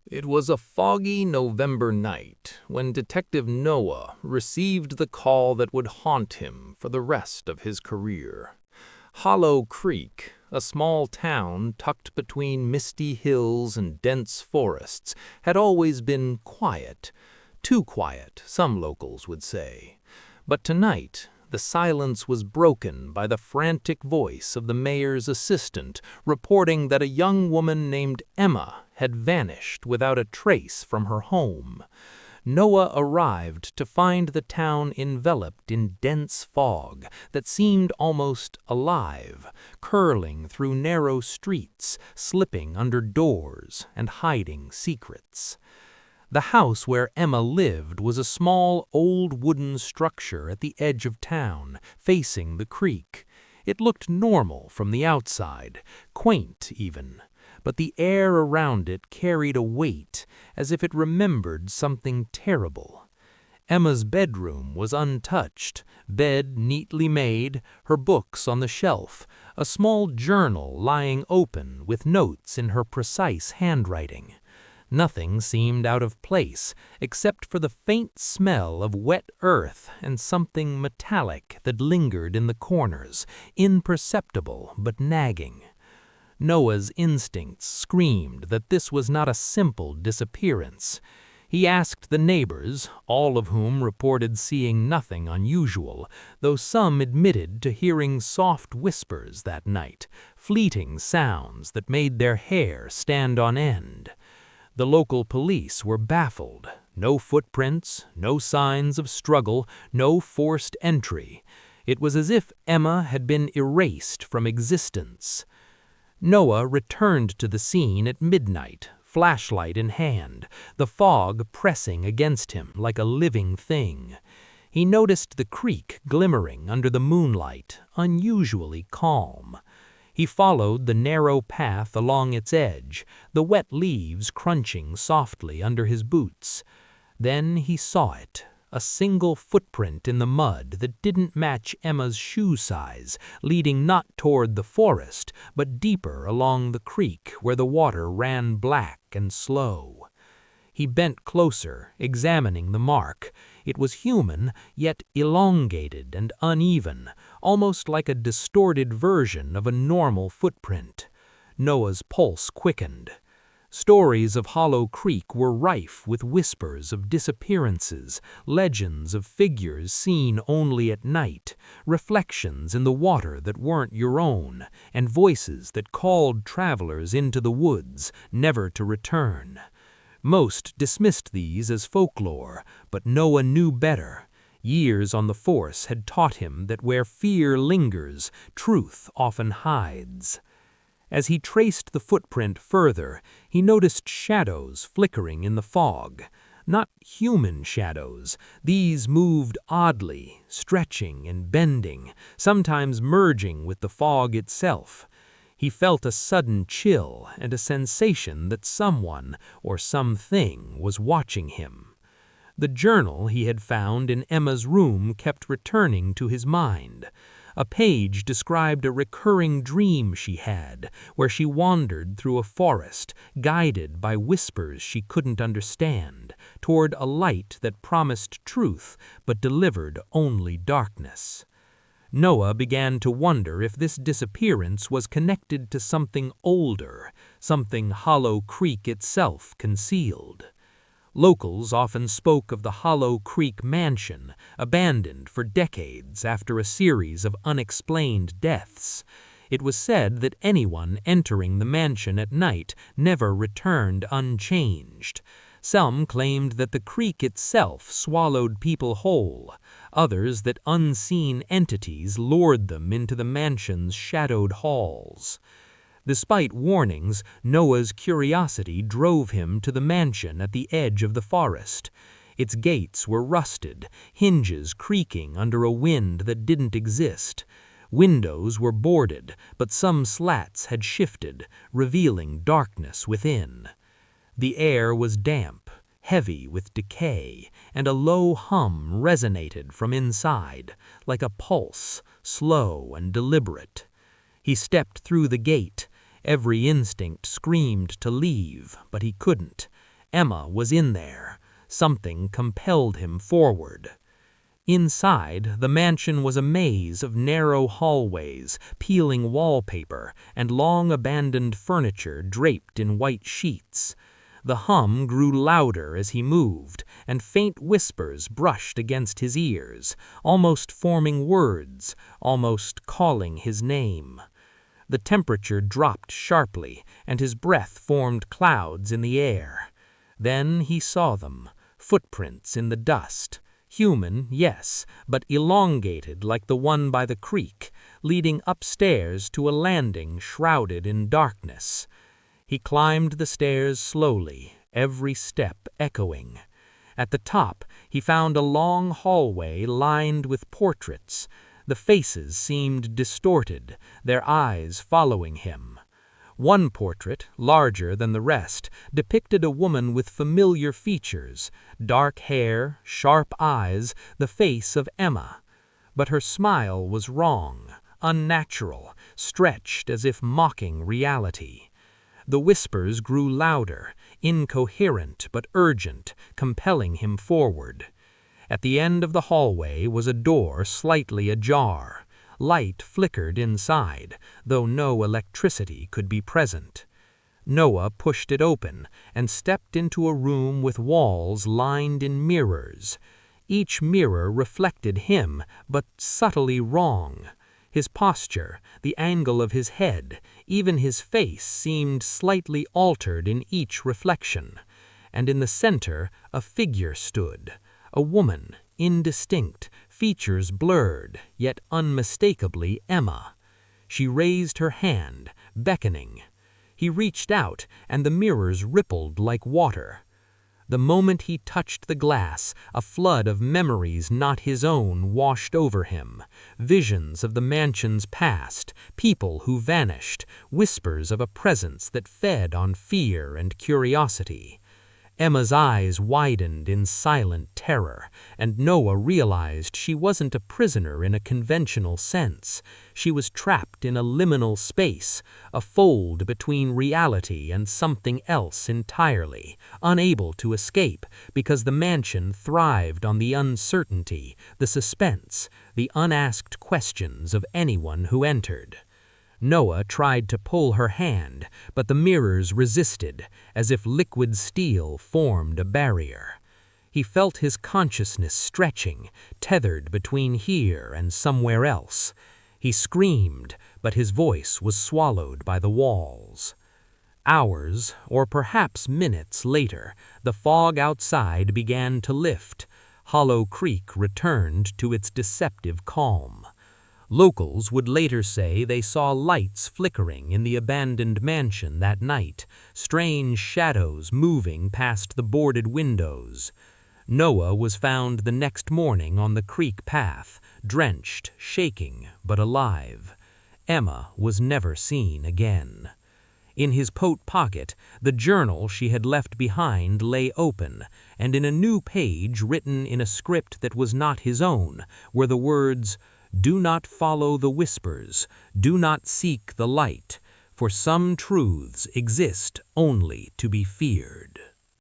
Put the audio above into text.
It was a foggy November night when Detective Noah received the call that would haunt him for the rest of his career. Hollow Creek, a small town tucked between misty hills and dense forests, had always been quiet. Too quiet, some locals would say. But tonight, the silence was broken by the frantic voice of the mayor's assistant reporting that a young woman named Emma had vanished without a trace from her home. Noah arrived to find the town enveloped in dense fog that seemed almost alive, curling through narrow streets, slipping under doors, and hiding secrets. The house where Emma lived was a small, old wooden structure at the edge of town, facing the creek. It looked normal from the outside, quaint even, but the air around it carried a weight, as if it remembered something terrible. Emma's bedroom was untouched, bed neatly made, her books on the shelf, a small journal lying open with notes in her precise handwriting. Nothing seemed out of place, except for the faint smell of wet earth and something metallic that lingered in the corners, imperceptible but nagging. Noah's instincts screamed that this was not a simple disappearance. He asked the neighbors, all of whom reported seeing nothing unusual, though some admitted to hearing soft whispers that night, fleeting sounds that made their hair stand on end. The local police were baffled. No footprints, no signs of struggle, no forced entry. It was as if Emma had been erased from existence. Noah returned to the scene at midnight, flashlight in hand, the fog pressing against him like a living thing. He noticed the creek glimmering under the moonlight, unusually calm. He followed the narrow path along its edge, the wet leaves crunching softly under his boots. Then he saw it, a single footprint in the mud that didn't match Emma's shoe size, leading not toward the forest, but deeper along the creek where the water ran black and slow. He bent closer, examining the mark. It was human, yet elongated and uneven, almost like a distorted version of a normal footprint. Noah's pulse quickened. Stories of Hollow Creek were rife with whispers of disappearances, legends of figures seen only at night, reflections in the water that weren't your own, and voices that called travelers into the woods, never to return. Most dismissed these as folklore, but Noah knew better. Years on the force had taught him that where fear lingers, truth often hides. As he traced the footprint further, he noticed shadows flickering in the fog. Not human shadows. These moved oddly, stretching and bending, sometimes merging with the fog itself. He felt a sudden chill and a sensation that someone or something was watching him. The journal he had found in Emma's room kept returning to his mind. A page described a recurring dream she had, where she wandered through a forest, guided by whispers she couldn't understand, toward a light that promised truth but delivered only darkness. Noah began to wonder if this disappearance was connected to something older, something Hollow Creek itself concealed. Locals often spoke of the Hollow Creek mansion, abandoned for decades after a series of unexplained deaths. It was said that anyone entering the mansion at night never returned unchanged. Some claimed that the creek itself swallowed people whole, others that unseen entities lured them into the mansion's shadowed halls. Despite warnings, Noah's curiosity drove him to the mansion at the edge of the forest. Its gates were rusted, hinges creaking under a wind that didn't exist. Windows were boarded, but some slats had shifted, revealing darkness within. The air was damp, heavy with decay, and a low hum resonated from inside, like a pulse, slow and deliberate. He stepped through the gate. Every instinct screamed to leave, but he couldn't. Emma was in there. Something compelled him forward. Inside, the mansion was a maze of narrow hallways, peeling wallpaper, and long abandoned furniture draped in white sheets. The hum grew louder as he moved, and faint whispers brushed against his ears, almost forming words, almost calling his name. The temperature dropped sharply, and his breath formed clouds in the air. Then he saw them, footprints in the dust. Human, yes, but elongated like the one by the creek, leading upstairs to a landing shrouded in darkness. He climbed the stairs slowly, every step echoing. At the top, he found a long hallway lined with portraits. The faces seemed distorted, their eyes following him. One portrait, larger than the rest, depicted a woman with familiar features, dark hair, sharp eyes, the face of Emma. But her smile was wrong, unnatural, stretched as if mocking reality. The whispers grew louder, incoherent but urgent, compelling him forward. At the end of the hallway was a door slightly ajar. Light flickered inside, though no electricity could be present. Noah pushed it open and stepped into a room with walls lined in mirrors. Each mirror reflected him, but subtly wrong. His posture, the angle of his head, even his face seemed slightly altered in each reflection. And in the center, a figure stood, a woman, indistinct, features blurred, yet unmistakably Emma. She raised her hand, beckoning. He reached out, and the mirrors rippled like water. The moment he touched the glass, a flood of memories not his own washed over him. Visions of the mansion's past, people who vanished, whispers of a presence that fed on fear and curiosity. Emma's eyes widened in silent terror, and Noah realized she wasn't a prisoner in a conventional sense. She was trapped in a liminal space, a fold between reality and something else entirely, unable to escape because the mansion thrived on the uncertainty, the suspense, the unasked questions of anyone who entered. Noah tried to pull her hand, but the mirrors resisted, as if liquid steel formed a barrier. He felt his consciousness stretching, tethered between here and somewhere else. He screamed, but his voice was swallowed by the walls. Hours, or perhaps minutes later, the fog outside began to lift. Hollow Creek returned to its deceptive calm. Locals would later say they saw lights flickering in the abandoned mansion that night, strange shadows moving past the boarded windows. Noah was found the next morning on the creek path, drenched, shaking, but alive. Emma was never seen again. In his coat pocket, the journal she had left behind lay open, and in a new page written in a script that was not his own were the words, "Do not follow the whispers, do not seek the light, for some truths exist only to be feared."